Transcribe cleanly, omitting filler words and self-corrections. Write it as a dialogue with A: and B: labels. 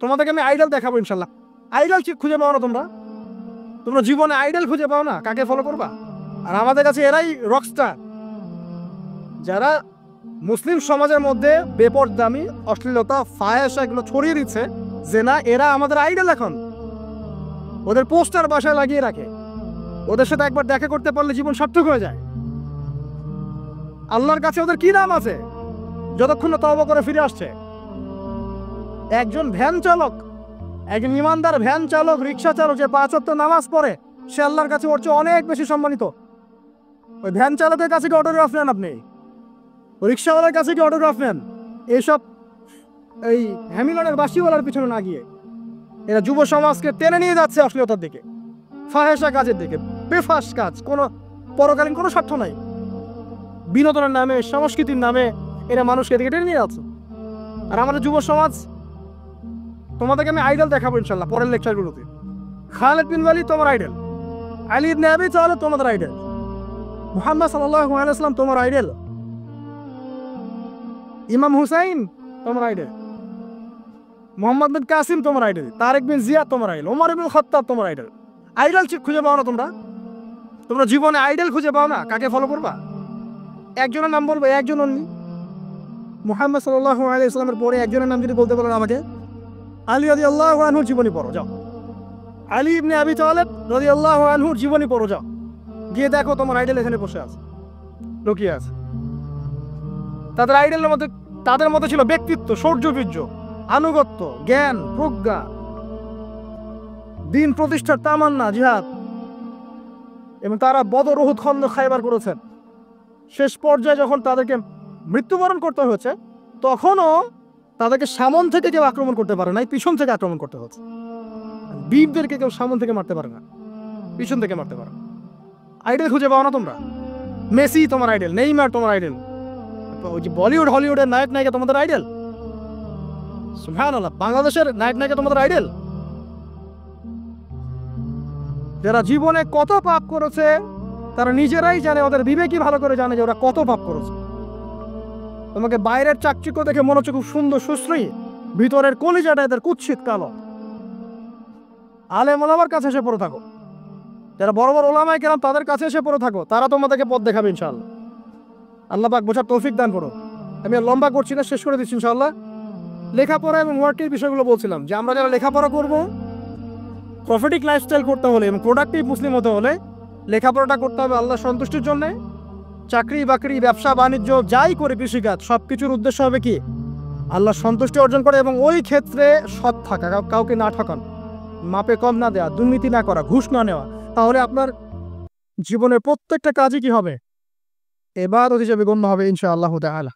A: তোমাদেরকে আমি আইডল দেখাবো ইনশাল্লাহ। আইডল খুঁজে পাও না তোমরা? তোমরা জীবনে আইডল খুঁজে পাও না, কাকে ফলো করবা? আর আমাদের কাছে এরাই রকস্টার, যারা মুসলিম সমাজের মধ্যে বেপরদামি, অশ্লীলতা, ফায়াসা এগুলো ছড়িয়ে দিচ্ছে, যে না এরা আমাদের আইডল। এখন ওদের পোস্টার বাসায় লাগিয়ে রাখে, ওদের সাথে একবার দেখা করতে পারলে জীবন সার্থক হয়ে যায়। আল্লাহর কাছে ওদের কি নাম আছে যতক্ষণ না তওবা করে ফিরে আসছে? একজন ভ্যান চালক, একজন ইমানদার ভ্যান চালক, রিক্সা চালক যে 5 ওয়াক্ত নামাজ পড়ে, সে আল্লাহর কাছে ওর চেয়ে অনেক বেশি সম্মানিত। ওই ভ্যান চালকের কাছে কি অটোগ্রাফ নেন আপনি? রিক্সাওয়ালার কাছে কি অটোগ্রাফ নেন? এইসব এই হ্যামিলনের বাসিওয়ালার পিছনে না গিয়ে এরা যুব সমাজকে টেনে নিয়ে যাচ্ছে অশ্লীলতার দিকে, ফাহেসা কাজের দিকে, বেফাস কাজ, কোনো পরকালীন কোনো স্বার্থ নাই। বিনোদনের নামে, সংস্কৃতির নামে এরা মানুষকে দিকে টেনে নিয়ে যাচ্ছে। আর আমাদের যুব সমাজ, তোমাদেরকে আমি আইডল দেখাবো ইনশাল্লাহ পরের লেকচারগুলোতে। খালিদ বিন ওয়ালিদ তোমার আইডল, আলী ইবনে আবি তালিব তোমাদের আইডল, মুহাম্মদ সাল্লাল্লাহু আলাইহি ওয়াসাল্লাম তোমার আইডল, ইমাম হুসাইন তোমার আইডল, মোহাম্মদ বিন কাসিম তোমার আইডল, তারেক বিন জিয়াদ তোমার আইডল, ওমর ইবনে খাত্তাব তোমার আইডল। আইডল খুঁজে পাও না তোমরা? তোমরা জীবনে আইডল খুঁজে পাও না, কাকে ফলো করবা? একজনের নাম বলবো, একজন অনলি, মুহাম্মদ সাল্লাল্লাহু আলাইহি ওয়াসাল্লামের পরে একজনের নাম যদি বলতে বলেন আমাকে, আলী রাদিয়াল্লাহু আনহুর জীবনী পড়ো যাও। আলী ইবনে আবি তালিব রাদিয়াল্লাহু আনহুর জীবনী পড়ো যাও, গিয়ে দেখো তোমার আইডল এখানে বসে আছে, লুকিয়ে আছে। তাদের আইডলের মধ্যে, তাদের মধ্যে ছিল ব্যক্তিত্ব, শৌর্যবীর্য, আনুগত্য, জ্ঞান, প্রজ্ঞা, দিন প্রতিষ্ঠার তামান্না, জিহাদ, এবং তারা বদর, উহুদ, খন্দক, খায়বার করেছেন। শেষ পর্যায়ে যখন তাদেরকে মৃত্যুবরণ করতে হয়েছে, তখনও তাদেরকে সামন থেকে কেউ আক্রমণ করতে পারে নাই, পিছন থেকে আক্রমণ করতে হচ্ছে। বীরদেরকে কেউ সামন থেকে মারতে পারে না, পিছন থেকে মারতে পারে। আইডল খুঁজে পাও না তোমরা? মেসি তোমার আইডল, নেইমার তোমার আইডল, ওই যে বলিউড হলিউডের নায়ক নায়িকা তোমাদের আইডল, সুবহানাল্লাহ, বাংলাদেশের নায়ক নায়িকা তোমাদের আইডল। যারা জীবনে কত পাপ করেছে তারা নিজেরাই জানে, ওদের বিবেকই ভালো করে জানে যে ওরা কত পাপ করেছে। তোমাকে বাইরের চাকচিক্য দেখে মনে হচ্ছে খুব সুন্দর সুশ্রী, ভিতরের কলিজাটা এদের কুৎসিত কালো। আলেম ওলামার কাছে এসে পড়ে থাকো, যারা বড় বড় ওলামায়ে কেরাম তাদের কাছে এসে পড়ে থাকো, তারা তোমাদেরকে পথ দেখাবে ইনশাআল্লাহ। আল্লাহ পাক বোঝার তৌফিক দান করো। আমি আর লম্বা করছি না, শেষ করে দিচ্ছি ইনশাআল্লাহ। লেখাপড়া এবং ওয়ার্কের বিষয়গুলো বলছিলাম যে আমরা যারা লেখাপড়া করব, প্রফিটিক লাইফস্টাইল করতে হলে এবং প্রোডাক্টিভ মুসলিম হতে হলে লেখাপড়াটা করতে হবে আল্লাহ সন্তুষ্টির জন্যে। চাকরি বাকরি, ব্যবসা বাণিজ্য যাই করে, কৃষিকাজ, সব কিছুর উদ্দেশ্য হবে কি? আল্লাহ সন্তুষ্টি অর্জন করে, এবং ওই ক্ষেত্রে সৎ থাকা, কাউকে না ঠকানো, মাপে কম না দেওয়া, দুর্নীতি না করা, ঘুষ না নেওয়া। তাহলে আপনার জীবনের প্রত্যেকটা কাজই কি হবে? এবাদত হিসেবে গণ্য হবে ইনশাআল্লাহ তাআলা।